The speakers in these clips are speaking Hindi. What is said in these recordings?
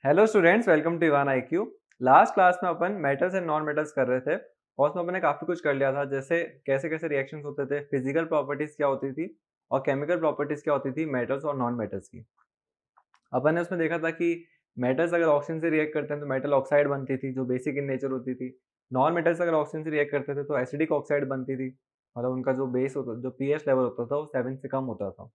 Hello students, welcome to Ivan IQ. Last class में अपन मेटल्स एंड नॉन मेटल्स कर रहे थे और उसमें अपने काफी कुछ कर लिया था, जैसे कैसे कैसे रिएक्शंस होते थे, फिजिकल प्रॉपर्टीज क्या होती थी और केमिकल प्रॉपर्टीज क्या होती थी मेटल्स और नॉन मेटल्स की। अपन ने उसमें देखा था कि मेटल्स अगर ऑक्सीजन से रिएक्ट करते हैं तो मेटल ऑक्साइड बनती थी जो बेसिक इन नेचर होती थी। नॉन मेटल्स अगर ऑक्सीजन से रिएक्ट करते थे तो एसिडिक ऑक्साइड बनती थी, मतलब उनका जो बेस होता जो पीएच लेवल होता था वो 7 से कम होता था।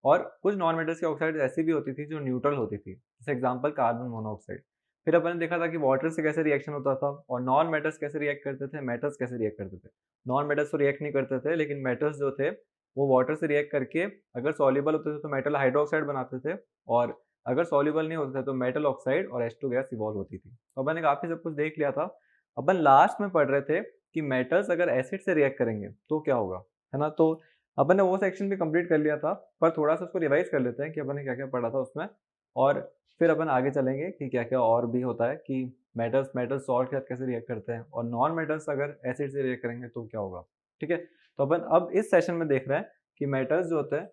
और कुछ नॉन मेटल्स की ऑक्साइड ऐसी भी होती थी जो न्यूट्रल होती थी, जैसे एग्जांपल कार्बन मोनोऑक्साइड। फिर अपन ने देखा था कि वाटर से कैसे रिएक्शन होता था और नॉन मेटल्स कैसे रिएक्ट करते थे, मेटल्स कैसे रिएक्ट करते थे। नॉन मेटल्स तो रिएक्ट नहीं करते थे, लेकिन मेटल्स जो थे वो वाटर से रिएक्ट करके अगर सॉल्युबल होते थे तो मेटल हाइड्रोक्साइड बनाते थे, और अगर सॉल्युबल नहीं होते थे तो मेटल ऑक्साइड और H2 गैस इवॉल्व होती थी। तो अपन ने काफी सब कुछ देख लिया था। अपन लास्ट में पढ़ रहे थे कि मेटल्स अगर एसिड से रिएक्ट करेंगे तो क्या होगा, है ना। तो अपन ने वो सेक्शन भी कंप्लीट कर लिया था, पर थोड़ा सा उसको रिवाइज कर लेते हैं कि अपन ने क्या क्या पढ़ा था उसमें, और फिर अपन आगे चलेंगे कि क्या क्या और भी होता है कि मेटल्स मेटल्स सॉल्ट के साथ कैसे रिएक्ट करते हैं और नॉन मेटल्स अगर एसिड से रिएक्ट करेंगे तो क्या होगा। ठीक है, तो अपन अब इस सेशन में देख रहे हैं कि मेटल्स जो होते हैं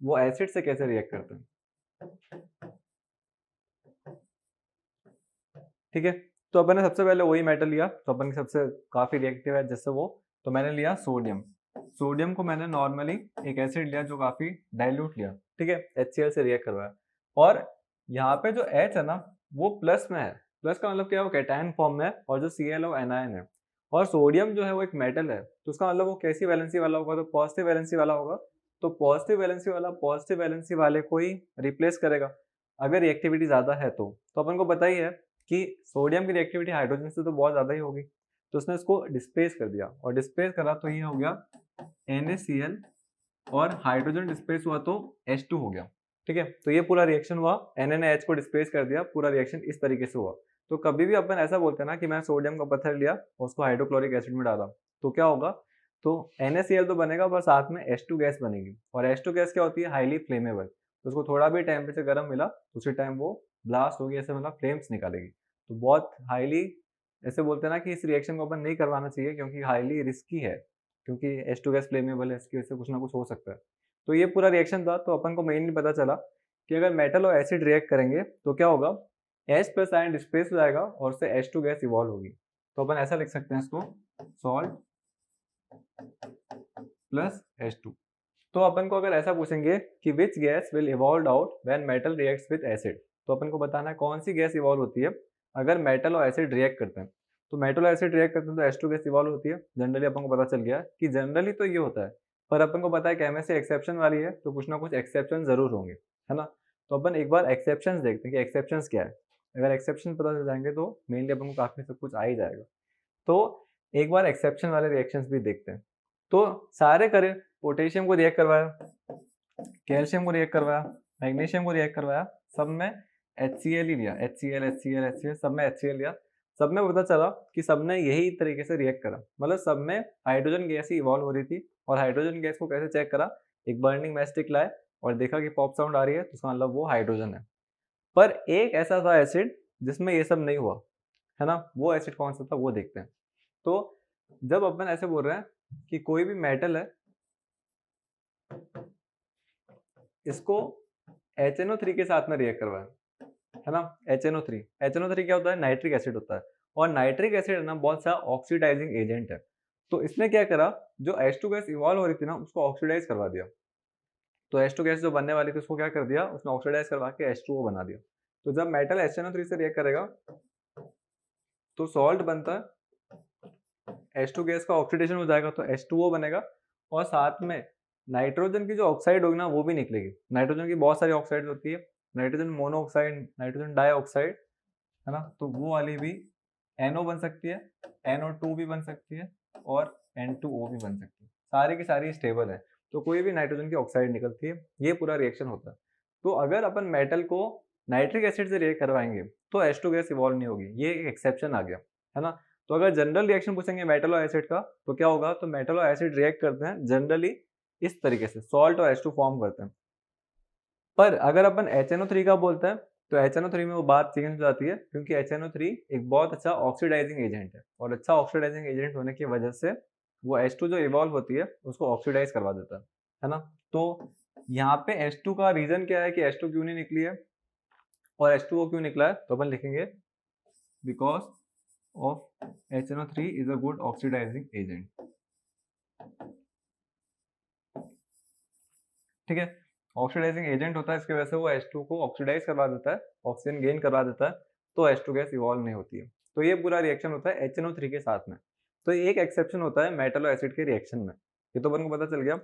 वो एसिड से कैसे रिएक्ट करते हैं। ठीक है, तो अपन ने सबसे पहले वही मेटल लिया, तो अपन की सबसे काफी रिएक्टिव है जिससे वो, तो मैंने लिया सोडियम। सोडियम को मैंने नॉर्मली एक एसिड लिया जो काफी डाइल्यूट लिया, ठीक है, HCl से रिएक्ट करवाया। और यहाँ पे जो H है ना वो प्लस में है। प्लस का मतलब क्या है, वो कैटायन फॉर्म में है, और जो Cl वो एनायन है। और सोडियम जो है वो एक मेटल है, तो उसका मतलब वो कैसी वैलेंसी वाला होगा, तो पॉजिटिव वैलेंसी वाला होगा। तो पॉजिटिव वैलेंसी वाले को ही रिप्लेस करेगा अगर रिएक्टिविटी ज्यादा है तो अपन को पता ही है कि सोडियम की रिएक्टिविटी हाइड्रोजन से तो बहुत ज़्यादा ही होगी, तो उसने इसको डिस्प्लेस कर दिया, और डिस्प्लेस करा तो ये हो गया NaCl, और हाइड्रोजन डिस्प्लेस हुआ तो H2 हो गया। ठीक है, तो ये पूरा रिएक्शन हुआ, Na ने H को डिस्प्लेस कर दिया, पूरा रिएक्शन इस तरीके से हुआ। तो कभी भी अपन ऐसा बोलते हैं ना कि मैं सोडियम का पत्थर लिया और उसको हाइड्रोक्लोरिक एसिड में डाला, तो क्या होगा, तो NaCl तो बनेगा पर साथ में H2 गैस बनेगी, और H2 गैस क्या होती है, हाईली फ्लेमेबल। तो उसको थोड़ा भी टेम्परेचर गर्म मिला उसी टाइम वो ब्लास्ट होगी, ऐसे मतलब फ्लेम्स निकालेगी। तो बहुत हाईली, ऐसे बोलते हैं ना कि इस रिएक्शन को अपन नहीं करवाना चाहिए क्योंकि हाईली रिस्की है, क्योंकि H2 गैस फ्लेमेबल है, इसकी वजह से कुछ ना कुछ हो सकता है। तो ये पूरा रिएक्शन था, तो अपन को मेनली पता चला कि अगर मेटल और एसिड रिएक्ट करेंगे तो क्या होगा, H प्लस आयन डिस्प्लेस हो जाएगा और उससे H2 गैस इवॉल्व होगी। तो अपन ऐसा लिख सकते हैं इसको, सॉल्ट प्लस H2। तो अपन को अगर ऐसा पूछेंगे कि which gas will evolve out when metal reacts with acid, तो अपन को बताना है कौन सी गैस इवॉल्व होती है अगर मेटल और एसिड रिएक्ट करते हैं। तो मेटल और एसिड रिएक्ट करते हैं तो H2 गैस इवॉल्व होती है, जनरली अपन को पता चल गया कि जनरली तो ये होता है, पर अपन को पता है केमिस्ट्री एक्सेप्शन वाली है तो कुछ ना कुछ एक्सेप्शन जरूर होंगे, है ना। तो अपन एक बार एक्सेप्शन देखते हैं कि एक्सेप्शन क्या है। अगर एक्सेप्शन पता चल जाएंगे तो मेनली अपन को काफी सब कुछ आ ही जाएगा। तो एक बार एक्सेप्शन वाले रिएक्शंस भी देखते हैं। तो सारे करें, पोटेशियम को रिएक्ट करवाया, कैल्शियम को रिएक्ट करवाया, मैग्नीशियम को रिएक्ट करवाया, सब में HCl ही लिया, HCl सब में HCl लिया। सब में पता चला कि सब ने यही तरीके से रिएक्ट करा, मतलब सब में हाइड्रोजन गैस ही इवॉल्व हो रही थी। और हाइड्रोजन गैस को कैसे चेक करा, एक बर्निंग मैच स्टिक लाए और देखा कि पॉप साउंड आ रही है तो उसका मतलब वो हाइड्रोजन है। पर एक ऐसा था एसिड जिसमें ये सब नहीं हुआ, है ना, वो एसिड कौन सा था वो देखते हैं। तो जब अपन ऐसे बोल रहे हैं कि कोई भी मेटल है, इसको HNO3 के साथ में रिएक्ट करवाया, है ना। HNO3 क्या होता है, नाइट्रिक एसिड होता है, और नाइट्रिक एसिड है ना बहुत सा ऑक्सीडाइजिंग एजेंट है। तो इसने क्या करा, जो H2 गैस इवॉल्व हो रही थी ना उसको ऑक्सीडाइज करवा दिया। तो H2 गैस जो बनने वाली थी उसको क्या कर दिया, उसने ऑक्सीडाइज करवा के H2O बना दिया। तो जब मेटल HNO3 से रिएक्ट करेगा तो सॉल्ट बनता है, H2 गैस का ऑक्सीडेशन हो जाएगा तो H2O बनेगा, और साथ में नाइट्रोजन की जो ऑक्साइड होगी ना वो भी निकलेगी। नाइट्रोजन की बहुत सारी ऑक्साइड होती है, नाइट्रोजन मोनोऑक्साइड, नाइट्रोजन डाइऑक्साइड, है ना, तो वो वाली भी NO बन सकती है, NO2 भी बन सकती है, और N2O भी बन सकती है। सारी की सारी स्टेबल है, तो कोई भी नाइट्रोजन की ऑक्साइड निकलती है। ये पूरा रिएक्शन होता है। तो अगर अपन मेटल को नाइट्रिक एसिड से रिएक्ट करवाएंगे तो H2 गैस इवॉल्व नहीं होगी, ये एक एक्सेप्शन आ गया, है ना। तो अगर जनरल रिएक्शन पूछेंगे मेटल और एसिड का तो क्या होगा, तो मेटल और एसिड रिएक्ट करते हैं जनरली इस तरीके से, सॉल्ट और H2 फॉर्म करते हैं। पर अगर अपन HNO3 का बोलते हैं तो HNO3 में वो बात चेंज हो जाती है, क्योंकि HNO3 एक बहुत अच्छा ऑक्सीडाइजिंग एजेंट है, और अच्छा ऑक्सीडाइजिंग एजेंट होने की वजह से वो H2 जो इवॉल्व होती है उसको ऑक्सीडाइज करवा देता है ना। तो यहाँ पे H2 का रीजन क्या है कि H2 क्यों नहीं निकली है, और H2O क्यों निकला है, तो अपन लिखेंगे because of HNO3 is a good oxidising agent. ठीक है, ऑक्सीडाइजिंग एजेंट होता है, इसकी वजह से वो H2 को ऑक्सीडाइज करवा देता है, ऑक्सीजन गेन करवा देता है, तो H2 गैस इवॉल्व नहीं होती है। तो ये पूरा रिएक्शन होता है HNO3 के साथ में। तो एक एक्सेप्शन होता है मेटल और एसिड के रिएक्शन में, ये तो अपन को पता चल गया।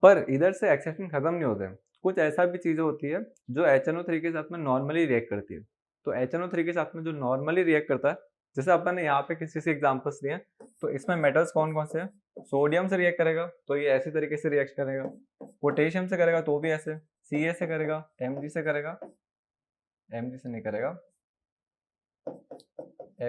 पर इधर से एक्सेप्शन खत्म नहीं होते, कुछ ऐसा भी चीजें होती है जो HNO3 के साथ में नॉर्मली रिएक्ट करती है। तो HNO3 के साथ में जो नॉर्मली रिएक्ट करता है, जैसे अपन ने यहाँ पे किसी से एग्जांपल्स दिए, तो इसमें मेटल्स कौन कौन से हैं? सोडियम से रिएक्ट करेगा तो ये ऐसी तरीके से रिएक्ट करेगा, पोटेशियम से करेगा तो भी ऐसे, Ca से करेगा, Mg से करेगा, Mg से नहीं करेगा,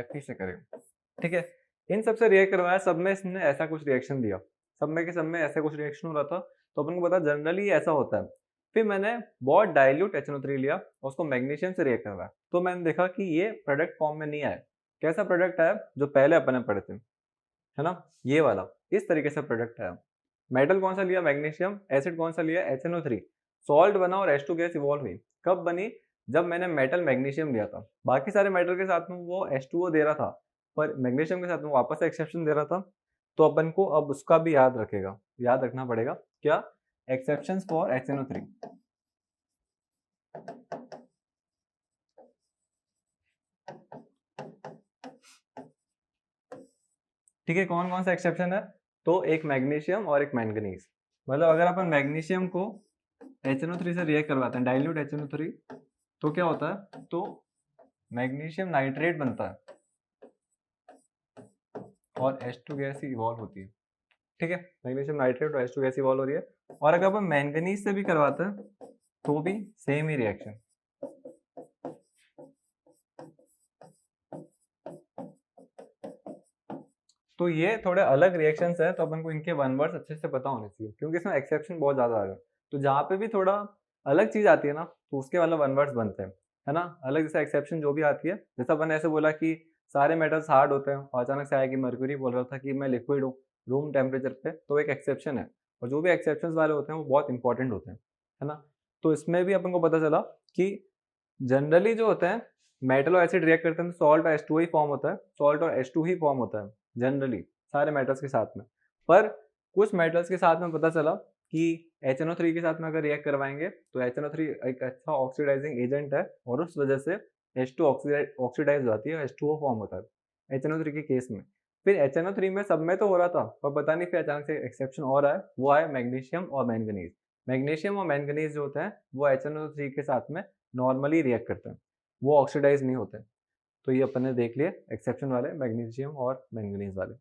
Fe से करेगा। ठीक है, इन सब से रिएक्ट करवाया, सब में इसने ऐसा कुछ रिएक्शन दिया, सब में के सब में ऐसा कुछ रिएक्शन हो रहा था, तो अपन को पता जनरली ऐसा होता है। फिर मैंने बहुत डाइल्यूट HNO3 लिया और उसको मैग्नीशियम से रिएक्ट करवाया, तो मैंने देखा कि ये प्रोडक्ट फॉर्म में नहीं आया। कैसा प्रोडक्ट आया? जो पहले अपन ने पढ़े थे, है ना, ये वाला, इस तरीके से प्रोडक्ट आया। मेटल कौन सा लिया? मैग्नीशियम। एसिड कौन सा लिया? HNO3। सॉल्ट बना और H2 गैस इवॉल्व हुई। कब बनी? जब मैंने मेटल मैग्नीशियम लिया था। बाकी सारे मेटल के साथ में वो H2O दे रहा था, पर मैग्नीशियम के साथ में वापस एक्सेप्शन दे रहा था। तो अपन को अब उसका भी याद रखना पड़ेगा। क्या? Exceptions for HNO3। ठीक है, कौन कौन सा एक्सेप्शन है? तो एक मैग्नीशियम और एक मैंगनीज। मतलब अगर अपन मैग्नीशियम को HNO3 से रिएक्ट करवाते हैं, डाइल्यूट HNO3, तो क्या होता है? तो मैग्नीशियम नाइट्रेट बनता है और H2 गैस इवॉल्व होती है। ठीक है, मैग्नीशियम नाइट्रेट और H2 गैस इवॉल्व हो रही है। और अगर अपन मैंगनीज से भी करवाते हैं तो भी सेम ही रिएक्शन। तो ये थोड़े अलग रिएक्शंस है, तो अपन को इनके वन वर्ड्स अच्छे से पता होने चाहिए, क्योंकि इसमें एक्सेप्शन बहुत ज्यादा आ रहा है। तो जहाँ पे भी थोड़ा अलग चीज आती है ना, तो उसके वाला वन वर्ड्स बनते हैं, है ना। अलग जैसे एक्सेप्शन जो भी आती है, जैसे अपन ऐसे बोला कि सारे मेटल्स हार्ड होते हैं, और अचानक से आया कि मर्क्यूरी बोल रहा था कि मैं लिक्विड हूँ रूम टेम्परेचर पे, तो एक एक्सेप्शन है। और जो भी एक्सेप्शन वाले होते हैं वो बहुत इंपॉर्टेंट होते हैं, है ना। तो इसमें भी अपन को पता चला कि जनरली जो होते हैं मेटल और एसिड रिएक्ट करते हैं तो सॉल्ट और H2 ही फॉर्म होता है, सॉल्ट और H2 ही फॉर्म होता है जनरली सारे मेटल्स के साथ में। पर कुछ मेटल्स के साथ में पता चला कि HNO3 के साथ में अगर रिएक्ट करवाएंगे तो HNO3 एक अच्छा ऑक्सीडाइजिंग एजेंट है, और उस वजह से H2 ऑक्सीडाइज हो जाती है, H2O फॉर्म होता है HNO3 के केस में। फिर HNO3 में सब में तो हो रहा था, पर पता नहीं फिर अचानक से एक्सेप्शन और आया, वो आया मैग्नीशियम और मैंगनीज। मैग्नीशियम और मैंगनीज जो होते हैं वो HNO3 के साथ में नॉर्मली रिएक्ट करते हैं, वो ऑक्सीडाइज नहीं होते। तो ये अपन ने देख लिए एक्सेप्शन वाले, मैग्नीशियम और मैंगनीज वाले।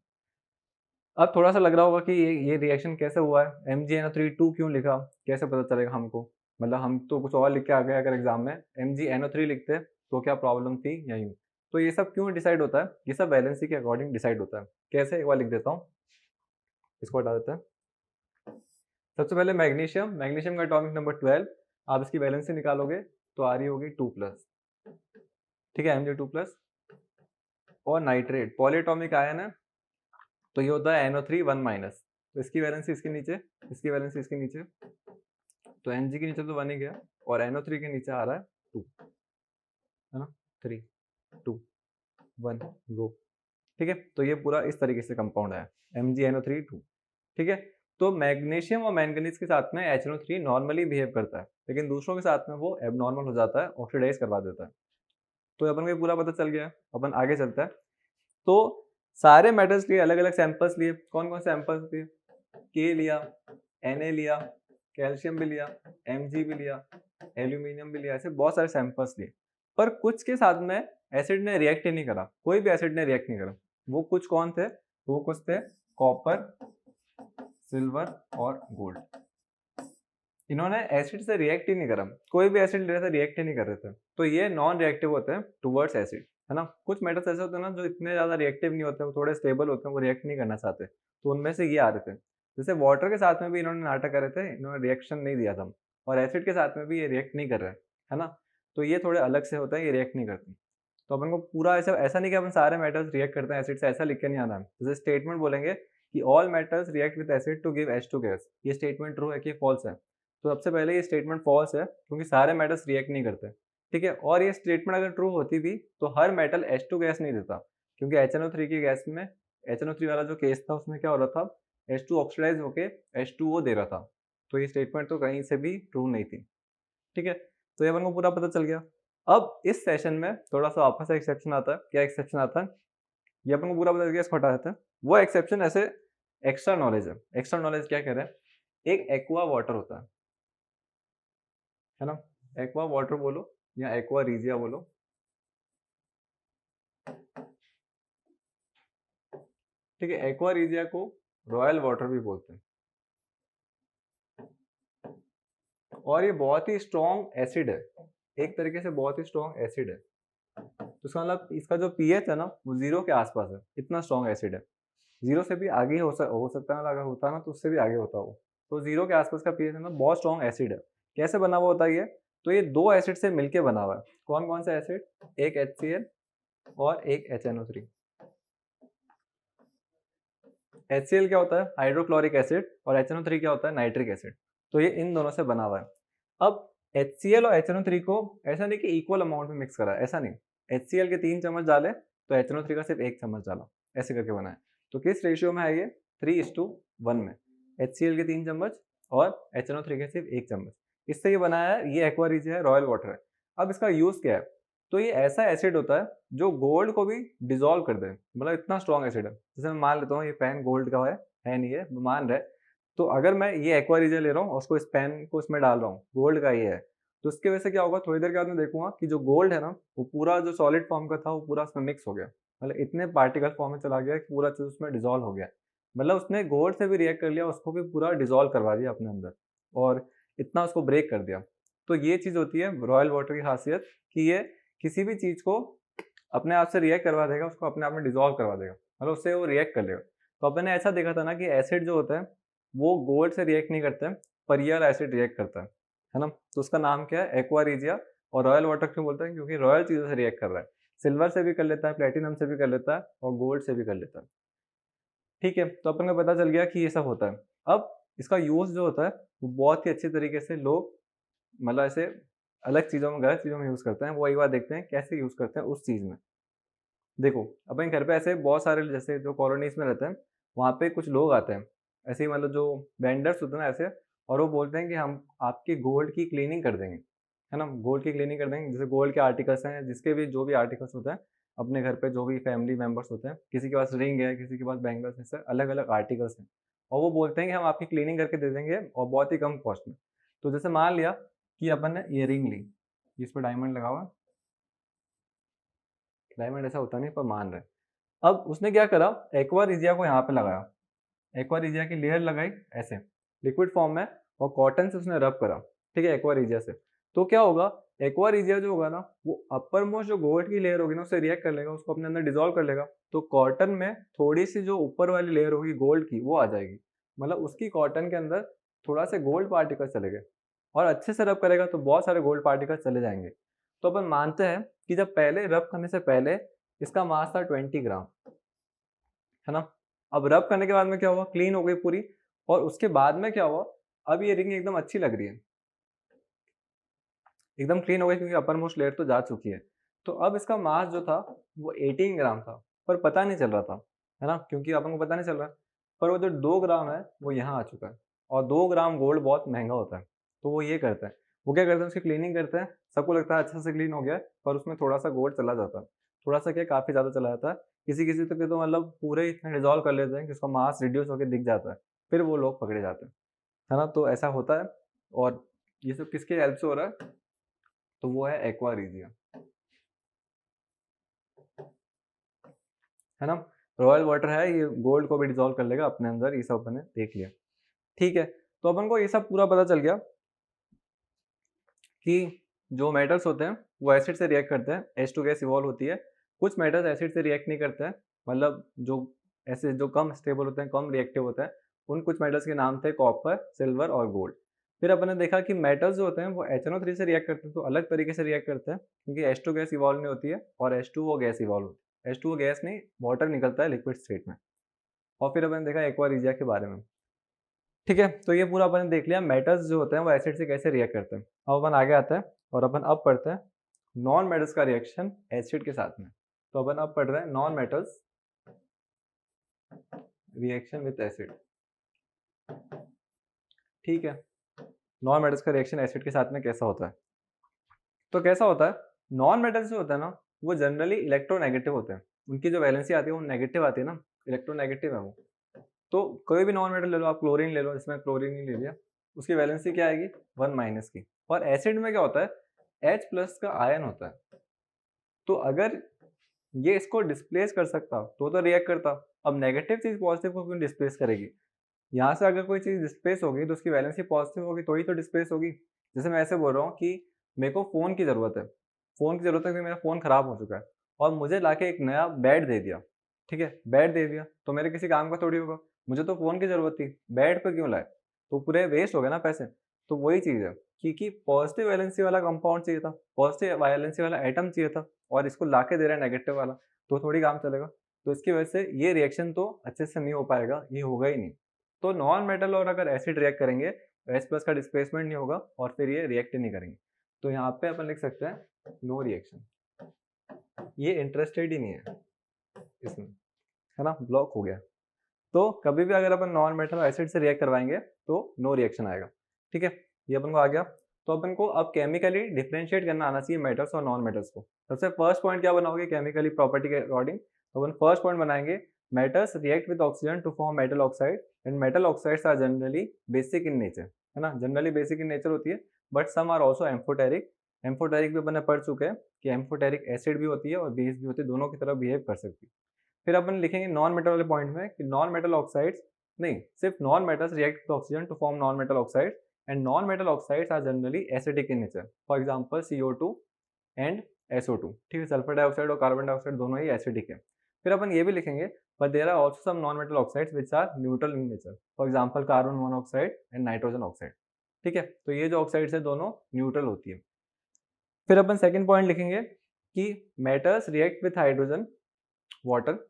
अब थोड़ा सा लग रहा होगा कि ये रिएक्शन कैसे हुआ है, MgNO3 क्यों लिखा, कैसे पता चलेगा हमको? मतलब हम तो कुछ और लिख के आ गए अगर एग्जाम में MgNO3 लिखते तो क्या प्रॉब्लम थी या यूं। तो ये सब क्यों डिसाइड होता है? ये सब वैलेंसी के अकॉर्डिंग डिसाइड होता है। कैसे, एक बार लिख देता हूँ, इसको हटा देते हैं। सबसे पहले मैग्नीशियम, मैग्नीशियम का एटॉमिक नंबर 12। आप इसकी वैलेंसी निकालोगे तो आ रही होगी 2+। ठीक है, Mg2+। और नाइट्रेट पॉलीएटॉमिक आयन है, तो ये होता है NO3 1-। तो इसकी वैलेंसी इसके नीचे, इसकी वैलेंसी इसके नीचे, तो Mg के नीचे तो 1 ही गया, और NO3 के नीचे आ रहा है 2, है ना, 3 2 1 गो। ठीक है, तो ये पूरा इस तरीके से कंपाउंड है MgNO3 2। ठीक है, तो मैग्नीशियम और मैंगनीज के साथ में HNO3 नॉर्मली बिहेव करता है, लेकिन दूसरों के साथ में वो एबनॉर्मल हो जाता है, ऑक्सीडाइज करवा देता है। तो अपन को पूरा पता चल गया, अपन आगे चलते हैं। तो सारे मेटल्स लिए अलग अलग सैंपल्स लिए, कौन कौन से सैंपल्स लिए? के लिया, Na लिया, कैल्शियम भी लिया, Mg भी लिया, एल्यूमिनियम भी लिया, ऐसे बहुत सारे सैंपल्स लिए। पर कुछ के साथ में एसिड ने रिएक्ट ही नहीं करा, कोई भी एसिड ने रिएक्ट नहीं करा। वो कुछ कौन थे? वो कुछ थे कॉपर, सिल्वर और गोल्ड। इन्होंने एसिड से रिएक्ट ही नहीं करा, कोई भी एसिड ले रहे थे रिएक्ट ही नहीं कर रहे थे। तो ये नॉन रिएक्टिव होते हैं टुवर्ड्स एसिड, है ना। कुछ मेटल्स ऐसे होते हैं ना जो इतने ज्यादा रिएक्टिव नहीं होते, वो थोड़े स्टेबल होते हैं, वो रिएक्ट नहीं करना चाहते, तो उनमें से ये आ रहे थे। जैसे वाटर के साथ में भी इन्होंने नाटक करे थे, इन्होंने रिएक्शन नहीं दिया था, और एसिड के साथ में भी ये रिएक्ट नहीं कर रहे, है ना। तो ये थोड़े अलग से होता है, ये रिएक्ट नहीं करते। तो अपन को पूरा ऐसा नहीं कि अपन सारे मेटल्स रिएक्ट करते हैं एसिड से, ऐसा लिख के नहीं आना है। जैसे स्टेटमेंट बोलेंगे कि all metals react with acid to give H2 gas, ये स्टेटमेंट ट्रू है कि फॉल्स है? तो सबसे पहले ये स्टेटमेंट फॉल्स है, क्योंकि सारे मेटल्स रिएक्ट नहीं करते। ठीक है। और ये स्टेटमेंट अगर ट्रू होती भी तो हर मेटल H2 गैस नहीं देता, क्योंकि HNO3 की गैस में HNO3 वाला जो केस था उसमें क्या हो रहा था, H2 ऑक्सीडाइज होके H2O दे रहा था। तो ये स्टेटमेंट तो कहीं से भी ट्रू नहीं थी। ठीक है, तो ये अपन को पूरा पता चल गया। अब इस सेशन में थोड़ा सा वापस एक्सेप्शन आता है। क्या एक्सेप्शन आता है, ये अपन को पूरा पता चल गया, इसको हटा देते हैं। वो एक्सेप्शन ऐसे एक्स्ट्रा नॉलेज है। एक्स्ट्रा नॉलेज क्या कह रहे हैं, एक एक्वा वाटर होता है ना, एक्वा वाटर बोलो या एक्वा रीजिया बोलो। ठीक है, एक्वा रीजिया को रॉयल वाटर भी बोलते हैं, और ये बहुत ही स्ट्रॉन्ग एसिड है, एक तरीके से बहुत ही स्ट्रॉन्ग एसिड है। तो इसका मतलब इसका जो पीएच है ना वो 0 के आसपास है, इतना स्ट्रॉन्ग एसिड है। 0 से भी आगे हो सकता है, अगर होता ना तो उससे भी आगे होता वो। तो 0 के आसपास का पीएच है ना, बहुत स्ट्रॉन्ग एसिड है। कैसे बना हुआ होता है ये, तो ये दो एसिड से मिलके बना हुआ है। कौन कौन सा एसिड, एक HCl और एक HNO3। HCl क्या होता है, हाइड्रोक्लोरिक एसिड, और HNO3 क्या होता है, नाइट्रिक एसिड। तो ये इन दोनों से बना हुआ है। अब HCl और HNO3 को ऐसा नहीं कि इक्वल अमाउंट में मिक्स करा, ऐसा नहीं। HCl के 3 चम्मच डाले तो HNO3 का सिर्फ 1 चम्मच डाला, ऐसे करके बना है। तो किस रेशियो में है ये, 3:1 में। HCl के 3 चम्मच और HNO3 के सिर्फ 1 चम्मच, इससे ये बनाया है। ये एक्वा रीजिया है, रॉयल वाटर है। अब इसका यूज क्या है, तो ये ऐसा एसिड होता है जो गोल्ड को भी डिजोल्व कर दे, मतलब इतना स्ट्रॉन्ग एसिड है। जैसे मैं मान लेता हूँ ये पेन गोल्ड का है नहीं है, मान रहे, तो अगर मैं ये एक्वा रीजिया ले रहा हूँ और उसको इस पेन को इसमें डाल रहा हूँ, गोल्ड का ये है, तो उसकी वजह से क्या होगा, थोड़ी देर के बाद मैं देखूंगा कि जो गोल्ड है ना वो पूरा जो सॉलिड फॉर्म का था वो पूरा उसमें मिक्स हो गया, मतलब इतने पार्टिकल फॉर्म में चला गया कि पूरा चीज उसमें डिजोल्व हो गया। मतलब उसने गोल्ड से भी रिएक्ट कर लिया, उसको भी पूरा डिजोल्व करवा दिया अपने अंदर, और इतना उसको ब्रेक कर दिया। तो ये चीज होती है रॉयल वाटर की खासियत, कि ये किसी भी चीज को अपने आप से रिएक्ट करवा देगा, उसको अपने आप में डिजोल्व करवा देगा, मतलब उससे वो रिएक्ट कर लेगा। तो अपन ने ऐसा देखा था ना कि एसिड जो होता है वो गोल्ड से रिएक्ट नहीं करता है, पर ये वाला एसिड रिएक्ट करता है ना। तो उसका नाम क्या है, एक्वा रीजिया। और रॉयल वाटर क्यों बोलते हैं, क्योंकि रॉयल चीजों से रिएक्ट कर रहा है, सिल्वर से भी कर लेता है, प्लेटिनम से भी कर लेता है, और गोल्ड से भी कर लेता है। ठीक है, तो अपन को पता चल गया कि ये सब होता है। अब इसका यूज जो होता है वो बहुत ही अच्छे तरीके से लोग, मतलब ऐसे अलग चीजों में, गलत चीजों में यूज करते हैं। वो एक बार देखते हैं कैसे यूज करते हैं उस चीज में। देखो, अपन घर पे ऐसे बहुत सारे, जैसे जो कॉलोनीज में रहते हैं वहाँ पे कुछ लोग आते हैं ऐसे ही, मतलब जो वेंडर्स होते हैं ना ऐसे, और वो बोलते हैं कि हम आपकी गोल्ड की क्लीनिंग कर देंगे, है ना, गोल्ड की क्लीनिंग कर देंगे। जैसे गोल्ड के आर्टिकल्स हैं, जिसके भी जो भी आर्टिकल्स होते हैं अपने घर पे, जो भी फैमिली मेम्बर्स होते हैं, किसी के पास रिंग है, किसी के पास बैंगल्स, ऐसे अलग अलग आर्टिकल्स हैं, और वो बोलते हैं कि हम आपकी क्लीनिंग करके दे देंगे और बहुत ही कम कॉस्ट में। तो जैसे मान लिया कि अपन ने ये रिंग ली, इस पर डायमंड लगा हुआ, डायमंड ऐसा होता नहीं पर मान रहे। अब उसने क्या करा, एक्वा रीजिया को यहाँ पे लगाया, एक्वा रीजिया की लेयर लगाई ऐसे लिक्विड फॉर्म में, और कॉटन से उसने रब करा, ठीक है, एक्वा रीजिया से। तो क्या होगा, एक्वा रीजिया जो होगा ना वो अपर मोस्ट जो गोल्ड की लेयर होगी ना उससे रिएक्ट कर लेगा, उसको अपने अंदर डिजोल्व कर लेगा। तो कॉटन में थोड़ी सी जो ऊपर वाली लेयर होगी गोल्ड की वो आ जाएगी, मतलब उसकी कॉटन के अंदर थोड़ा से गोल्ड पार्टिकल चले गए, और अच्छे से रब करेगा तो बहुत सारे गोल्ड पार्टिकल चले जाएंगे। तो अपन मानते हैं कि जब पहले रब करने से पहले इसका मास था 20 ग्राम, है ना। अब रब करने के बाद में क्या हुआ, क्लीन हो गई पूरी, और उसके बाद में क्या हुआ, अब ये रिंग एकदम अच्छी लग रही है, एकदम क्लीन हो गई, क्योंकि अपर मोस्ट लेयर तो जा चुकी है। तो अब इसका मास जो था वो 18 ग्राम था, पर पता नहीं चल रहा था, है ना, क्योंकि अपन को पता नहीं चल रहा। पर वो जो 2 ग्राम है वो यहाँ आ चुका है, और 2 ग्राम गोल्ड बहुत महंगा होता है। तो वो ये करते हैं, वो क्या करते हैं, उसकी क्लीनिंग करते हैं, सबको लगता है अच्छे से क्लीन हो गया है, पर उसमें थोड़ा सा गोल्ड चला जाता है, थोड़ा सा क्या, काफी ज्यादा चला जाता है। किसी किसी तो मतलब पूरे इतने डिजोल्व कर लेते हैं कि उसका मास रिड्यूस होकर दिख जाता है, फिर वो लोग पकड़े जाते हैं, है ना। तो ऐसा होता है, और ये सब किसके हेल्प से हो रहा है, तो वो है एक्वा रीजिया, है ना। रॉयल वाटर है, ये गोल्ड को भी डिजोल्व कर लेगा अपने अंदर, ये सब अपन ने देख लिया। ठीक है, तो अपन को ये सब पूरा पता चल गया कि जो मेटल्स होते हैं वो एसिड से रिएक्ट करते हैं, H2 गैस इवॉल्व होती है। कुछ मेटल्स एसिड से रिएक्ट नहीं करते हैं, मतलब जो ऐसे जो कम स्टेबल होते हैं, कम रिएक्टिव होते हैं, उन कुछ मेटल्स के नाम थे कॉपर, सिल्वर और गोल्ड। फिर अपन ने देखा कि मेटल्स जो होते हैं वो HNO3 से रिएक्ट करते हैं, तो अलग तरीके से रिएक्ट करते हैं, क्योंकि H2 गैस इवॉल्व नहीं होती है और H2O गैस इवॉल्व होती है। H2O गैस नहीं, वाटर निकलता है लिक्विड स्टेट में। और फिर अपन ने देखा एक्वा रीजिया के बारे में। ठीक है, तो ये पूरा अपन ने देख लिया मेटल्स जो होते हैं वो एसिड से कैसे रिएक्ट करते हैं। अब अपन आगे आते हैं और अपन अब पढ़ते हैं नॉन मेटल्स का रिएक्शन एसिड के साथ में। तो अपन अब पढ़ रहे हैं non metals reaction with acid. ठीक है, नॉन मेटल्स का रिएक्शन एसिड के साथ में कैसा होता है? तो कैसा होता है, नॉन मेटल्स जो होता है ना, वो जनरली इलेक्ट्रोनेगेटिव होते हैं। उनकी जो वैलेंसी आती है वो नेगेटिव आती है ना, इलेक्ट्रोनेगेटिव है वो। तो कोई भी नॉन मेटल ले लो, आप क्लोरीन ले लो, इसमें क्लोरीन ही ले लिया, उसकी वैलेंसी क्या आएगी, 1 माइनस की। और एसिड में क्या होता है, H प्लस का आयन होता है। तो अगर ये इसको डिस्प्लेस कर सकता तो रिएक्ट करता। अब नेगेटिव चीज पॉजिटिव को क्यों डिस्प्लेस करेगी? यहाँ से अगर कोई चीज डिस्प्लेस होगी तो उसकी वैलेंसी पॉजिटिव होगी तो ही तो डिस्प्लेस होगी। जैसे मैं ऐसे बोल रहा हूँ कि मेरे को फोन की जरूरत है, फोन की जरूरत है क्योंकि मेरा फोन खराब हो चुका है, और मुझे लाके एक नया बेड दे दिया। ठीक है, बेड दे दिया तो मेरे किसी काम का थोड़ी होगा, मुझे तो फोन की जरूरत थी, बेड पे क्यों लाए? तो पूरे वेस्ट हो गए ना पैसे। तो वही चीज है कि पॉजिटिव वैलेंसी वाला कंपाउंड चाहिए था, पॉजिटिव वैलेंसी वाला एटम चाहिए था, और इसको लाके दे रहा है नेगेटिव वाला, तो थोड़ी काम चलेगा। तो इसकी वजह से ये रिएक्शन तो अच्छे से नहीं हो पाएगा, ये होगा ही नहीं। तो नॉन मेटल और अगर एसिड रिएक्ट करेंगे तो एच प्लस का डिस्प्लेसमेंट नहीं होगा और फिर ये रिएक्ट नहीं करेंगे। तो यहाँ पे अपन लिख सकते हैं नो रिएक्शन, ये इंटरेस्टेड ही नहीं है इसमें, है ना, ब्लॉक हो गया। तो कभी भी अगर अपन नॉन मेटल एसिड से रिएक्ट करवाएंगे तो नो रिएक्शन आएगा। ठीक है, ये अपन को आ गया। तो अपन को अब केमिकली डिफरेंशिएट करना आना चाहिए मेटल्स और नॉन मेटल्स को। सबसे फर्स्ट पॉइंट क्या बनाओगे केमिकली प्रॉपर्टी के अकॉर्डिंग? तो अपन फर्स्ट पॉइंट बनाएंगे, metals react with oxygen to form metal oxide and metal oxides are generally basic in nature, है ना, जनरली बेसिक इन नेचर होती है, but some are also amphoteric. Amphoteric भी अपन ने पढ़ चुके हैं कि एम्फोटेरिक एसिड भी होती है और बेस भी होती है, दोनों की तरह बिहेव कर सकती है। फिर अपन लिखेंगे नॉन मेटल वाले पॉइंट में कि नॉन मेटल ऑक्साइड्स नहीं, सिर्फ non metals react with oxygen to form non metal oxide and non metal oxides are generally acidic in nature, for example CO2 and SO2। ठीक है, सल्फर डाइऑक्साइड और कार्बन डाइऑक्साइड दोनों ही एसिडिक है। फिर अपन ये भी लिखेंगे but there are also some non metal oxides which are neutral in nature, for example carbon monoxide and nitrogen oxide. ठीक है, तो ये जो ऑक्साइड्स है दोनों न्यूट्रल होती है। फिर अपन सेकंड पॉइंट लिखेंगे कि metals react with hydrogen water,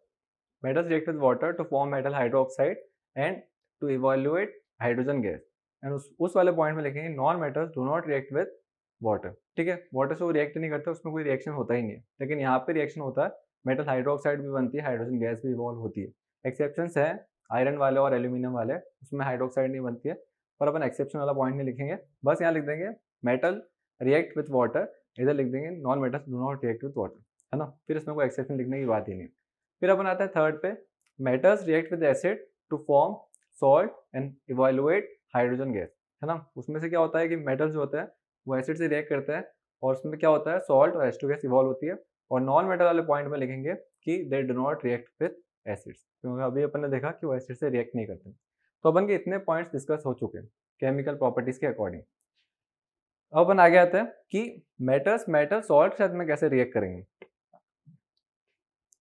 metals react with water to form metal hydroxide and to evaluate hydrogen gas। And उस वाले पॉइंट में लिखेंगे non metals do not react with water. ठीक है, वाटर से वो रिएक्ट नहीं करता, उसमें कोई रिएक्शन होता ही नहीं है, लेकिन यहाँ पे रिएक्शन होता है, मेटल हाइड्रोक्साइड भी बनती है, हाइड्रोजन गैस भी इवॉल्व होती है। एक्सेप्शंस है आयरन वाले और एल्यूमिनियम वाले, उसमें हाइड्रोक्साइड नहीं बनती है, पर अपन एक्सेप्शन वाला पॉइंट नहीं लिखेंगे, बस यहाँ लिख देंगे मेटल रिएक्ट विथ वाटर, इधर लिख देंगे non metals do not react with water, है ना, फिर इसमें कोई एक्सेप्शन लिखने की बात ही नहीं। फिर अपन आता है थर्ड पे, metals react with acid to form salt and evaluate hydrogen gas, है ना, उसमें से क्या होता है कि मेटल्स जो होता है वो एसिड से रिएक्ट करते हैं और उसमें क्या होता है सॉल्ट और H2 गैस इवॉल्व होती है। और नॉन मेटल वाले पॉइंट में लिखेंगे कि they do not react with acids, क्योंकि अभी अपन ने देखा कि वो एसिड से रिएक्ट नहीं करते। तो अपन के इतने पॉइंट्स डिस्कस हो चुके हैं केमिकल प्रॉपर्टीज के अकॉर्डिंग। अब अपन आगे आते हैं कि मेटल्स मेटल सॉल्ट के साथ में कैसे रिएक्ट करेंगे,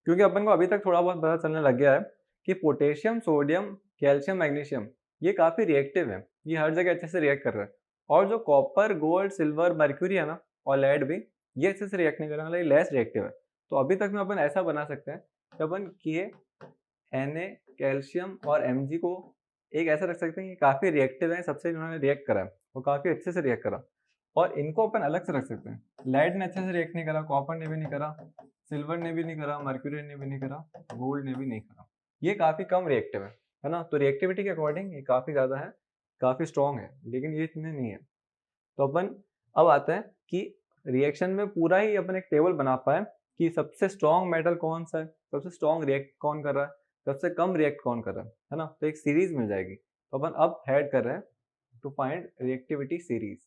क्योंकि अपन को अभी तक थोड़ा बहुत पता चलने लग गया है कि पोटेशियम, सोडियम, कैल्शियम, मैग्नीशियम ये काफी रिएक्टिव है, ये हर जगह अच्छे से रिएक्ट कर रहा है। और जो कॉपर, गोल्ड, सिल्वर, मर्क्यूरी है ना, और लेड भी, ये अच्छे से रिएक्ट नहीं कर रहा, मतलब लेस रिएक्टिव है। तो अभी तक में अपन ऐसा बना सकते हैं कि अपन Na, कैल्शियम और Mg को एक ऐसा रख सकते हैं कि काफी रिएक्टिव है, सबसे जिन्होंने रिएक्ट करा है वो काफी अच्छे से रिएक्ट करा, और इनको अपन अलग से रख सकते हैं। लेड ने अच्छे से रिएक्ट नहीं करा, कॉपर ने भी नहीं करा, सिल्वर ने भी नहीं करा, मर्क्यूरी ने भी नहीं करा, गोल्ड ने भी नहीं करा, ये काफी कम रिएक्टिव है ना। तो रिएक्टिविटी के अकॉर्डिंग ये काफी ज्यादा है, काफी स्ट्रॉन्ग है, लेकिन ये इतने नहीं है। तो अपन अब आते हैं कि रिएक्शन में पूरा ही अपन एक टेबल बना पाए कि सबसे स्ट्रॉन्ग मेटल कौन सा है, सबसे स्ट्रॉन्ग रिएक्ट कौन कर रहा है, सबसे कम रिएक्ट कौन कर रहा है ना, तो एक सीरीज मिल जाएगी। तो अपन अब हेड कर रहे हैं टू फाइंड रिएक्टिविटी सीरीज।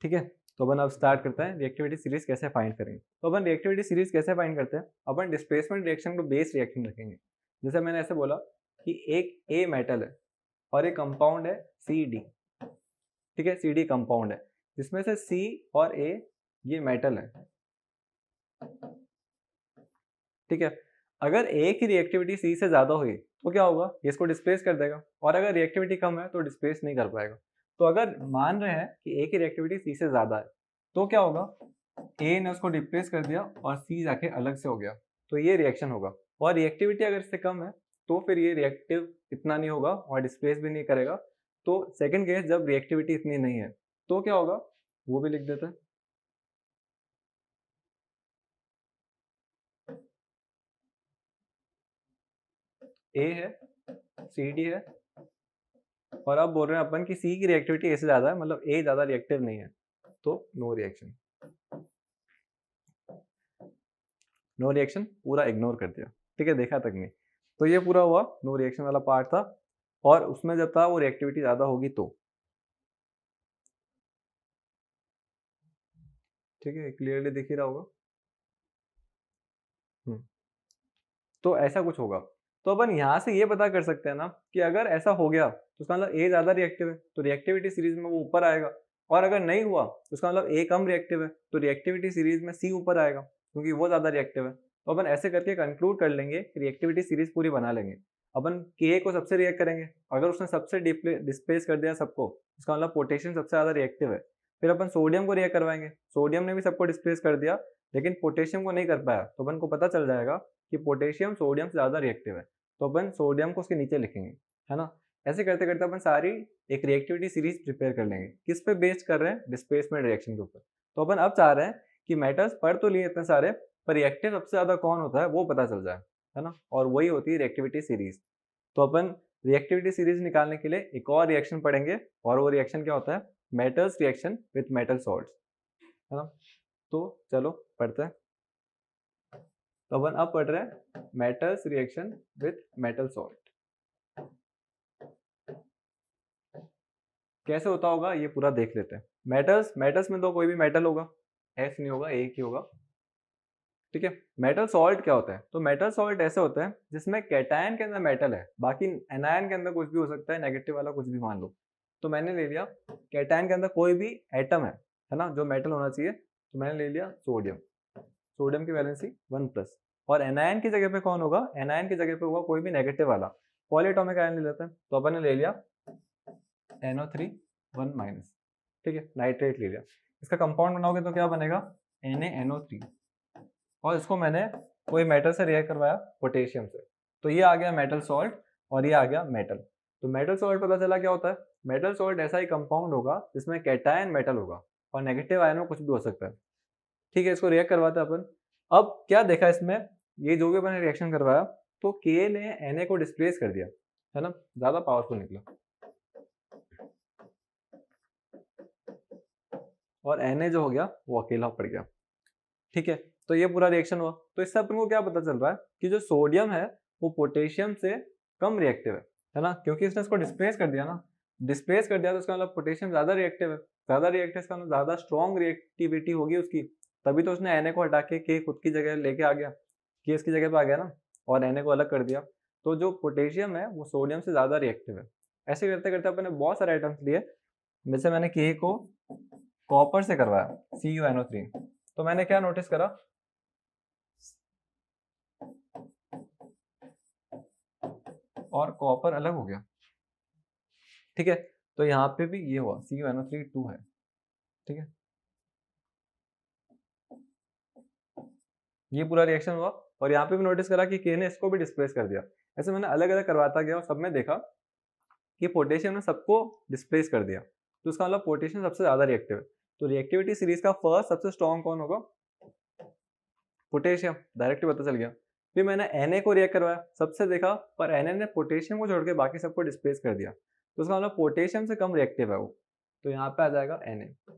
ठीक है, तो अपन अब स्टार्ट करते हैं रिएक्टिविटी सीरीज कैसे फाइंड करेंगे। तो अपन रिएक्टिविटी सीरीज कैसे फाइंड करते हैं, अपन डिस्प्लेसमेंट रिएक्शन को बेस रिएक्शन रखेंगे। जैसे मैंने ऐसे बोला कि एक ए मेटल है और एक कंपाउंड है CD। ठीक है, CD कंपाउंड है जिसमें से C और A ये मेटल है। ठीक है, अगर A की रिएक्टिविटी C से ज्यादा हुई तो क्या होगा, ये इसको डिस्प्लेस कर देगा, और अगर रिएक्टिविटी कम है तो डिस्प्लेस नहीं कर पाएगा। तो अगर मान रहे हैं कि A की रिएक्टिविटी C से ज्यादा है तो क्या होगा, A ने उसको डिस्प्लेस कर दिया और C जाके अलग से हो गया, तो ये रिएक्शन होगा। और रिएक्टिविटी अगर इससे कम है तो फिर ये रिएक्टिव इतना नहीं होगा और डिस्प्लेस भी नहीं करेगा। तो सेकंड केस जब रिएक्टिविटी इतनी नहीं है तो क्या होगा, वो भी लिख देते हैं। ए है, सी डी है, और अब बोल रहे हैं अपन कि सी की रिएक्टिविटी ए से ज़्यादा है, मतलब ए ज़्यादा रिएक्टिव नहीं है, तो नो रिएक्शन। नो रिएक्शन पूरा इग्नोर कर दिया, ठीक है, देखा तक नहीं। तो ये पूरा हुआ नो रिएक्शन वाला पार्ट था, और उसमें जब था वो रिएक्टिविटी ज़्यादा होगी तो, ठीक है, क्लियरली दिख ही रहा होगा। तो ऐसा कुछ होगा। तो अपन यहाँ से ये पता कर सकते हैं ना कि अगर ऐसा हो गया तो उसका मतलब ए ज़्यादा रिएक्टिव है, तो रिएक्टिविटी सीरीज में वो ऊपर आएगा, और अगर नहीं हुआ तो उसका मतलब ए कम रिएक्टिव है, तो रिएक्टिविटी सीरीज में सी ऊपर आएगा क्योंकि वो ज़्यादा रिएक्टिव है। तो अपन ऐसे करके कंक्लूड कर लेंगे कि रिएक्टिविटी सीरीज पूरी बना लेंगे। अपन के को सबसे रिएक्ट करेंगे, अगर उसने सबसे डिस्प्लेस कर दिया सबको, उसका मतलब पोटेशियम सबसे ज़्यादा रिएक्टिव है। फिर अपन सोडियम को रिएक्ट करवाएंगे, सोडियम ने भी सबको डिस्प्लेस कर दिया लेकिन पोटेशियम को नहीं कर पाया, तो अपन को पता चल जाएगा कि पोटेशियम सोडियम से ज़्यादा रिएक्टिव है, तो अपन सोडियम को उसके नीचे लिखेंगे, है ना। ऐसे करते करते अपन सारी एक रिएक्टिविटी सीरीज प्रिपेयर कर लेंगे। किस पे बेस्ड कर रहे हैं, डिस्प्लेसमेंट रिएक्शन के ऊपर। तो अपन अब चाह रहे हैं कि मेटल्स पढ़ तो लिए इतने सारे, पर रिएक्टिव सबसे ज़्यादा कौन होता है वो पता चल जाए, है ना, और वही होती है रिएक्टिविटी सीरीज। तो अपन रिएक्टिविटी सीरीज निकालने के लिए एक और रिएक्शन पढ़ेंगे, और वो रिएक्शन क्या होता है, metals reaction with metal salts, है ना। तो चलो पढ़ते हैं। तो अपन अब पढ़ रहे हैं metals reaction with metal salt. कैसे होता होगा ये पूरा देख लेते हैं। मेटल्स, मेटल्स में तो कोई भी मेटल होगा, एस नहीं होगा, एक ही होगा, ठीक है। मेटल सॉल्ट क्या होता है, तो मेटल सॉल्ट ऐसे होता है जिसमें कैटायन के अंदर मेटल है, बाकी एनायन के अंदर कुछ भी हो सकता है, नेगेटिव वाला कुछ भी मान लो। तो मैंने ले लिया कैटायन के अंदर कोई भी एटम है ना, जो मेटल होना चाहिए, तो मैंने ले लिया सोडियम। सोडियम की वैलेंसी 1+। और एनायन की जगह पे कौन होगा, एनायन की जगह पे होगा कोई भी नेगेटिव वाला, पॉलीएटॉमिक आयन ले लेते हैं। तो अपन ने ले लिया NO3 1-, ठीक है, नाइट्रेट ले लिया। इसका कंपाउंड बनाओगे तो क्या बनेगा, NaNO3, और इसको मैंने कोई मेटल से रिएक्ट करवाया, पोटेशियम से, तो ये आ गया मेटल सॉल्ट, और ये आ गया मेटल। तो मेटल सॉल्ट पता चला क्या होता है, मेटल सॉल्ट ऐसा ही कंपाउंड होगा जिसमें कैटायन मेटल होगा और नेगेटिव आयन में कुछ भी हो सकता है, ठीक है। इसको रिएक्ट करवाते हैं अपन। अब क्या देखा इसमें, ये जो भी अपन रिएक्शन करवाया, तो के ने Na को डिस्प्लेस कर दिया, है ना, ज्यादा पावरफुल निकला, और Na जो हो गया वो अकेला पड़ गया, ठीक है। तो ये पूरा रिएक्शन हुआ। तो इससे अपन को क्या पता चल रहा है कि जो सोडियम है वो पोटेशियम से कम रिएक्टिव है ना, क्योंकि इसने इसको डिस्प्लेस कर दिया ना, डिस्प्लेस कर दिया तो उसका मतलब पोटेशियम ज्यादा रिएक्टिव है, ज्यादा रिएक्टिव इसका मतलब ज्यादा स्ट्रॉन्ग रिएक्टिविटी होगी उसकी, तभी तो उसने Na को हटा के खुद की जगह लेके आ गया, के इसकी जगह पे आ गया ना, और Na को अलग कर दिया। तो जो पोटेशियम है वो सोडियम से ज्यादा रिएक्टिव है। ऐसे करते करते अपन ने बहुत सारे आइटम्स लिए, जैसे मैंने के को कॉपर से करवाया, CuNO3, तो मैंने क्या नोटिस करा, और कॉपर अलग हो गया, ठीक है। तो यहाँ पे भी ये हुआ, CuNO3 2 है, ठीक है, ये पूरा रिएक्शन हुआ। और यहाँ पे भी नोटिस करा कि के ने इसको भी डिस्प्लेस कर दिया। ऐसे मैंने अलग अलग करवाता गया और सब में देखा कि पोटेशियम ने सबको डिस्प्लेस कर दिया, तो उसका मतलब पोटेशियम सबसे ज्यादा रिएक्टिव है। तो रिएक्टिविटी सीरीज का फर्स्ट सबसे स्ट्रॉन्ग कौन होगा, पोटेशियम, डायरेक्टली पता चल गया। फिर मैंने Na को रिएक्ट करवाया, सबसे देखा, पर Na ने पोटेशियम को छोड़ के बाकी सबको डिस्प्लेस कर दिया, तो उसका मतलब पोटेशियम से कम रिएक्टिव है वो, तो यहाँ पे आ जाएगा Na,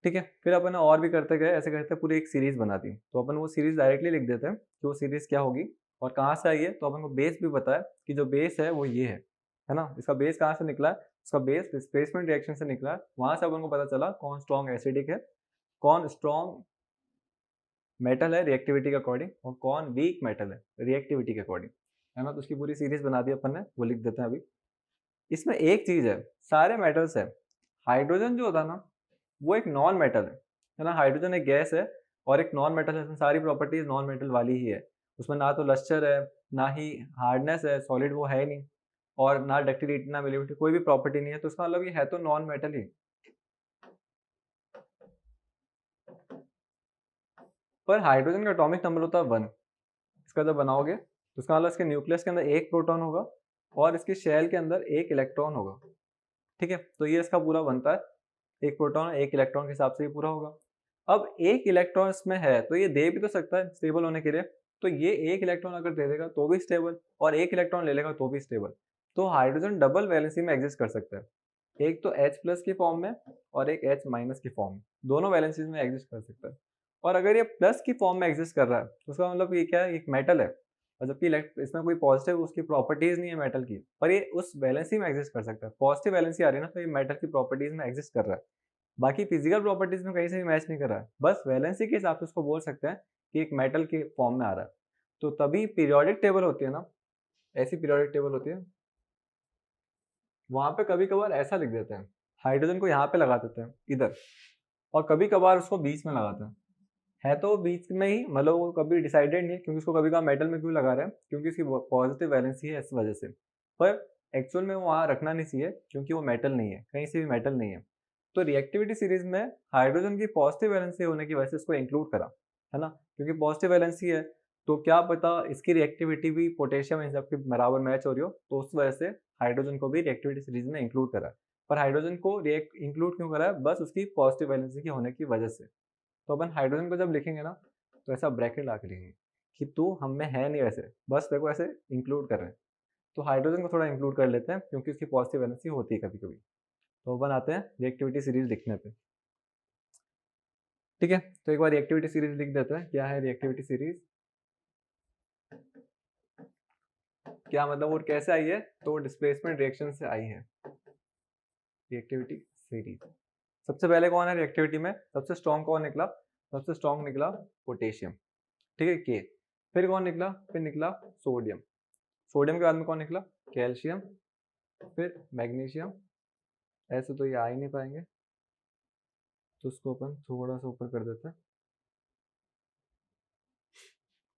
ठीक है। फिर अपन और भी करते गए, ऐसे करते पूरी एक सीरीज बना दी। तो अपन वो सीरीज डायरेक्टली लिख देते हैं कि वो सीरीज क्या होगी और कहाँ से आई है। तो अपन को बेस भी पता है कि जो बेस है वो ये है ना। इसका बेस कहाँ से निकला है, उसका बेस डिस्प्लेसमेंट रिएक्शन से निकला है। वहां से अपन को पता चला कौन स्ट्रॉन्ग एसिडिक है, कौन स्ट्रॉन्ग मेटल है रिएक्टिविटी के अकॉर्डिंग, और कौन वीक मेटल है रिएक्टिविटी के अकॉर्डिंग, है ना। तो उसकी पूरी सीरीज बना दी अपन ने, वो लिख देते हैं अभी। इसमें एक चीज है, सारे मेटल्स है, हाइड्रोजन जो होता है ना वो एक नॉन मेटल है ना। हाइड्रोजन एक गैस है और एक नॉन मेटल है, इसमें सारी प्रॉपर्टीज नॉन मेटल वाली ही है। उसमें ना तो लस्टर है, ना ही हार्डनेस है, सॉलिड वो है नहीं, और ना डक्टिलिटी ना मिलिबिलिटी, कोई भी प्रॉपर्टी नहीं है। तो इसका मतलब ये है तो नॉन मेटल ही। पर हाइड्रोजन का एटॉमिक नंबर होता है 1, इसका जब बनाओगे तो उसका मतलब इसके न्यूक्लियस के अंदर एक प्रोटॉन होगा और इसके शेल के अंदर एक इलेक्ट्रॉन होगा। ठीक है, तो ये इसका पूरा बनता है, एक प्रोटॉन एक इलेक्ट्रॉन के हिसाब से ये पूरा होगा। अब एक इलेक्ट्रॉन इसमें है तो ये दे भी तो सकता है स्टेबल होने के लिए, तो ये एक इलेक्ट्रॉन अगर दे देगा तो भी स्टेबल, और एक इलेक्ट्रॉन ले लेगा तो भी स्टेबल। तो हाइड्रोजन डबल वैलेंसी में एग्जिस्ट कर सकता है, एक तो H प्लस की फॉर्म में और एक H माइनस की फॉर्म में, दोनों वैलेंसीज में एग्जिस्ट कर सकता है। और अगर ये प्लस की फॉर्म में एग्जिस्ट कर रहा है तो उसका मतलब ये क्या है, एक मेटल है, और जबकि इसमें कोई पॉजिटिव उसकी प्रॉपर्टीज नहीं है मेटल की, पर ये उस वैलेंसी में एग्जिस्ट कर सकता है। पॉजिटिव वैलेंसी आ रही है ना, तो ये मेटल की प्रॉपर्टीज में एग्जिस्ट कर रहा है, बाकी फिजिकल प्रॉपर्टीज में कहीं से भी मैच नहीं कर रहा है, बस वैलेंसी के हिसाब से उसको बोल सकते हैं कि एक मेटल के फॉर्म में आ रहा है। तो तभी पीरियोडिक टेबल होती है ना, ऐसी पीरियोडिक टेबल होती है, वहां पे कभी कभार ऐसा लिख देते हैं, हाइड्रोजन को यहाँ पे लगा देते हैं इधर, और कभी कभार उसको बीच में लगाते हैं। है तो बीच में ही, मतलब वो कभी डिसाइडेड नहीं है, क्योंकि उसको कभी कभार मेटल में क्यों लगा रहे हैं, क्योंकि उसकी पॉजिटिव वैलेंसी है इस वजह से। पर एक्चुअल में वो वहाँ रखना नहीं चाहिए, क्योंकि वो मेटल नहीं है, कहीं से भी मेटल नहीं है। तो रिएक्टिविटी सीरीज में हाइड्रोजन की पॉजिटिव वैलेंसी होने की वजह से इसको इंक्लूड करा, है ना, क्योंकि पॉजिटिव वैलेंसी है, तो क्या पता इसकी रिएक्टिविटी भी पोटेशियम इन सबके बराबर मैच हो रही हो, तो उस वजह से हाइड्रोजन को भी रिएक्टिविटी सीरीज में इंक्लूड करा। पर हाइड्रोजन को इंक्लूड क्यों करा है, बस उसकी पॉजिटिव वैलेंसी की होने की वजह से। तो अपन हाइड्रोजन को जब लिखेंगे ना, तो ऐसा ब्रैकेट ला के लिखेंगे कि तू हम में है नहीं, वैसे बस देखो ऐसे इंक्लूड कर रहे हैं। तो हाइड्रोजन को थोड़ा इंक्लूड कर लेते हैं, क्योंकि उसकी पॉजिटिव एनर्जी होती है कभी कभी। तो अपन आते हैं रिएक्टिविटी सीरीज लिखने पे। ठीक है, तो एक बार रिएक्टिविटी सीरीज लिख देते हैं, क्या है रिएक्टिविटी सीरीज, क्या मतलब और कैसे आई है, तो डिस्प्लेसमेंट रिएक्शन से आई है रिएक्टिविटी सीरीज। सबसे पहले कौन है रिएक्टिविटी में, सबसे स्ट्रॉन्ग कौन निकला, सबसे स्ट्रॉन्ग निकला पोटेशियम, ठीक है, के। फिर कौन निकला, फिर निकला सोडियम, सोडियम के बाद में कौन निकला, कैल्शियम, फिर मैग्नीशियम। ऐसे तो ये आ ही नहीं पाएंगे, तो उसको अपन थोड़ा सा ऊपर कर देते हैं।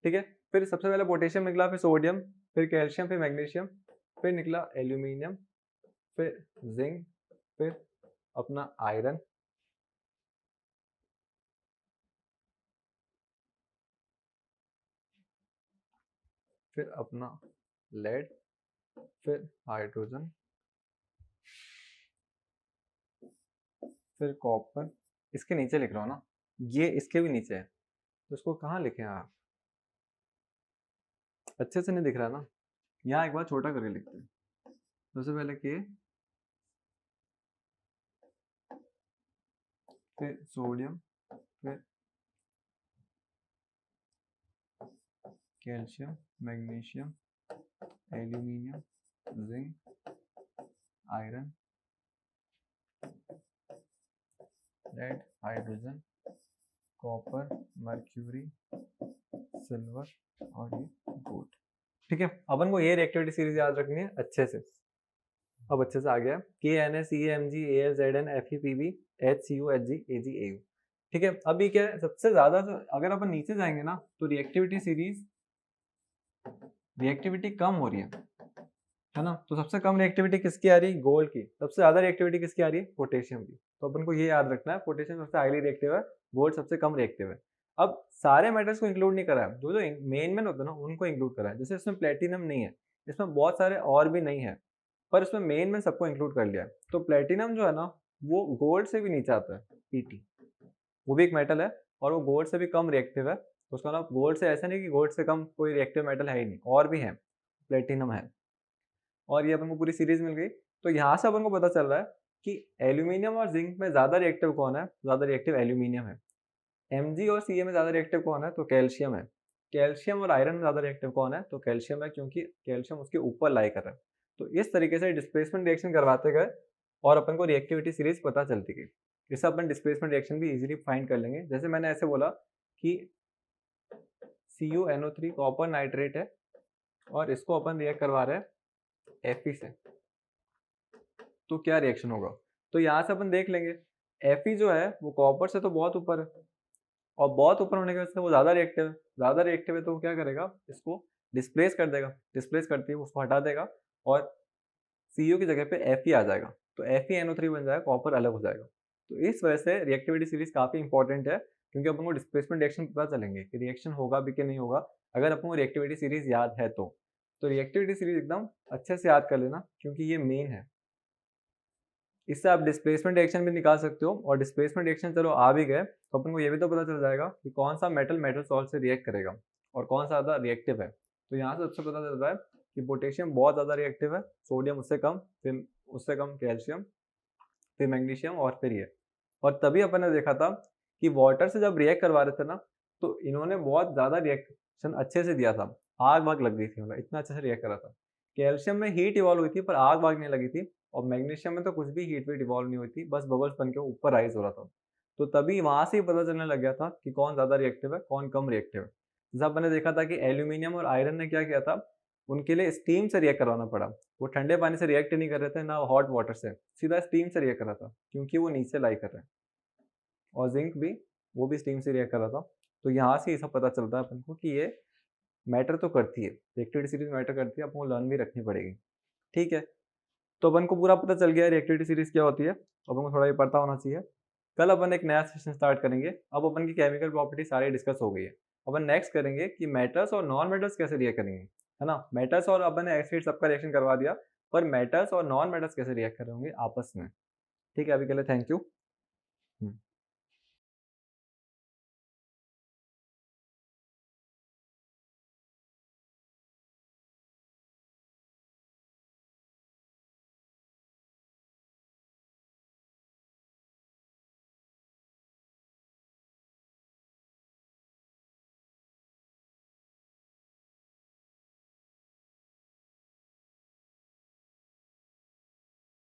ठीक है, फिर सबसे पहले पोटेशियम निकला, फिर सोडियम, फिर कैल्शियम, फिर मैग्नीशियम, फिर निकला एल्यूमिनियम, फिर जिंक, फिर अपना आयरन, फिर अपना लेड, फिर हाइड्रोजन, फिर कॉपर। इसके नीचे लिख रहा हूँ ना, ये इसके भी नीचे है, तो इसको कहाँ लिखे आप, अच्छे से नहीं दिख रहा ना, यहाँ एक बार छोटा करके लिखते हैं। सबसे पहले के, फिर सोडियम, फिर calcium, magnesium, aluminium, zinc, iron, lead, hydrogen, copper, mercury, silver और ये गोल्ड। ठीक है, अपन को ये रिएक्टिविटी सीरीज याद रखनी है अच्छे से। अब अच्छे से आ गया, K N S E M G A L Z N F E P B H C U H G A G A U. ठीक है, अब ये क्या है, सबसे ज्यादा तो अगर अपन नीचे जाएंगे ना, तो रिएक्टिविटी सीरीज, रिएक्टिविटी कम हो रही है ना, तो सबसे कम रिएक्टिविटी किसकी आ रही है, गोल्ड की। सबसे ज्यादा रिएक्टिविटी किसकी आ रही है, पोटेशियम की। तो अपन को ये याद रखना है, पोटेशियम सबसे हाईली रिएक्टिव है, गोल्ड सबसे कम रिएक्टिव है। अब सारे मेटल्स को इंक्लूड नहीं करा है, जो जो मेन मेन होते हैं ना उनको इंक्लूड करा है। जैसे इसमें प्लेटिनम नहीं है, इसमें बहुत सारे और भी नहीं है, पर इसमें मेन में सबको इंक्लूड कर लिया है। तो प्लेटिनम जो है ना, वो गोल्ड से भी नीचे आता है, पीटी, वो भी एक मेटल है और वो गोल्ड से भी कम रिएक्टिव है। तो उसका मतलब गोल्ड से ऐसा नहीं कि गोल्ड से कम कोई रिएक्टिव मेटल है ही नहीं, और भी है, प्लेटिनम है। और ये अपन को पूरी सीरीज मिल गई। तो यहाँ से अपन को पता चल रहा है कि एल्यूमिनियम और जिंक में ज्यादा रिएक्टिव कौन है, ज्यादा रिएक्टिव एल्यूमिनियम है। Mg और Ca में ज्यादा रिएक्टिव कौन है, तो कैल्शियम है। कैल्शियम और आयरन में ज्यादा रिएक्टिव कौन है, तो कैल्शियम है, क्योंकि कैल्शियम उसके ऊपर लाई कर रहा है। तो इस तरीके से डिस्प्लेसमेंट रिएक्शन करवाते गए और अपन को रिएक्टिविटी सीरीज पता चलती गई। इससे अपन डिस्प्लेसमेंट रिएक्शन भी इजीली फाइंड कर लेंगे। जैसे मैंने ऐसे बोला कि CuNO3 कॉपर नाइट्रेट है और इसको अपन रिएक्ट करवा रहे हैं Fe से, तो क्या रिएक्शन होगा। तो यहाँ से अपन देख लेंगे, Fe जो है वो कॉपर से तो बहुत ऊपर है, और बहुत ऊपर होने की वजह से वो ज़्यादा रिएक्टिव है। ज़्यादा रिएक्टिव है तो वो क्या करेगा, इसको डिस्प्लेस कर देगा, डिस्प्लेस करती है उसको हटा देगा, और Cu की जगह पे Fe आ जाएगा, तो FeNO3 बन जाएगा, कॉपर अलग हो जाएगा। तो इस वजह से रिएक्टिविटी सीरीज काफ़ी इंपॉर्टेंट है क्योंकि अपन को डिस्प्लेसमेंट रिएक्शन पता चलेंगे कि रिएक्शन होगा भी कि नहीं होगा, अगर अपन को रिएक्टिविटी सीरीज याद है तो रिएक्टिविटी सीरीज एकदम अच्छे से याद कर लेना क्योंकि ये मेन है। इससे आप डिस्प्लेसमेंट रिएक्शन भी निकाल सकते हो, और डिस्प्लेसमेंट रिएक्शन चलो आ भी गए तो अपन को ये भी तो पता चल जाएगा कि कौन सा मेटल मेटल सॉल्ट से रिएक्ट करेगा और कौन सा ज़्यादा रिएक्टिव है। तो यहाँ से सबसे पता चल रहा है कि पोटेशियम बहुत ज़्यादा रिएक्टिव है, सोडियम उससे कम, फिर उससे कम कैल्शियम, फिर मैग्नीशियम और फिर ये। और तभी अपन ने देखा था कि वाटर से जब रिएक्ट करवा रहे थे ना, तो इन्होंने बहुत ज़्यादा रिएक्शन अच्छे से दिया था, आग वाग लग गई थी, मतलब इतना अच्छे से रिएक्ट करा था। कैल्शियम में हीट इवॉल्व हुई थी पर आग वाग नहीं लगी थी, और मैग्नीशियम में तो कुछ भी हीट वीट इवॉल्व नहीं हुई थी, बस बबल्स बन के ऊपर राइज हो रहा था। तो तभी वहां से ही पता चलने लग गया था कि कौन ज़्यादा रिएक्टिव है कौन कम रिएक्टिव है। जैसा अपन ने देखा था कि एल्यूमिनियम और आयरन ने क्या किया था, उनके लिए स्टीम से रिएक्ट करवाना पड़ा। वो ठंडे पानी से रिएक्ट नहीं कर रहे थे ना हॉट वाटर से, सीधा स्टीम से रिएक्ट कर रहा था क्योंकि वो नीचे लाई कर रहे हैं। और जिंक भी, वो भी स्टीम से रिएक्ट कर रहा था। तो यहाँ से ये सब पता चलता है अपन को कि ये मैटर तो करती है, रिएक्टिविटी सीरीज मैटर करती है, अपन को लर्न भी रखनी पड़ेगी। ठीक है, तो अपन को पूरा पता चल गया रिएक्टिविटी सीरीज क्या होती है, अपन को थोड़ा ये पता होना चाहिए। कल अपन एक नया सेशन स्टार्ट करेंगे। अब अपन की केमिकल प्रॉपर्टी सारी डिस्कस हो गई है। अपन नेक्स्ट करेंगे कि मेटल्स और नॉन मेटल्स कैसे रिएक्ट करेंगे, है ना। मेटल्स और अपन ने एसिड सबका रिएक्शन करवा दिया, पर मेटल्स और नॉन मेटल्स कैसे रिएक्ट कर रहे होंगे आपस में। ठीक है, अभी के लिए थैंक यू।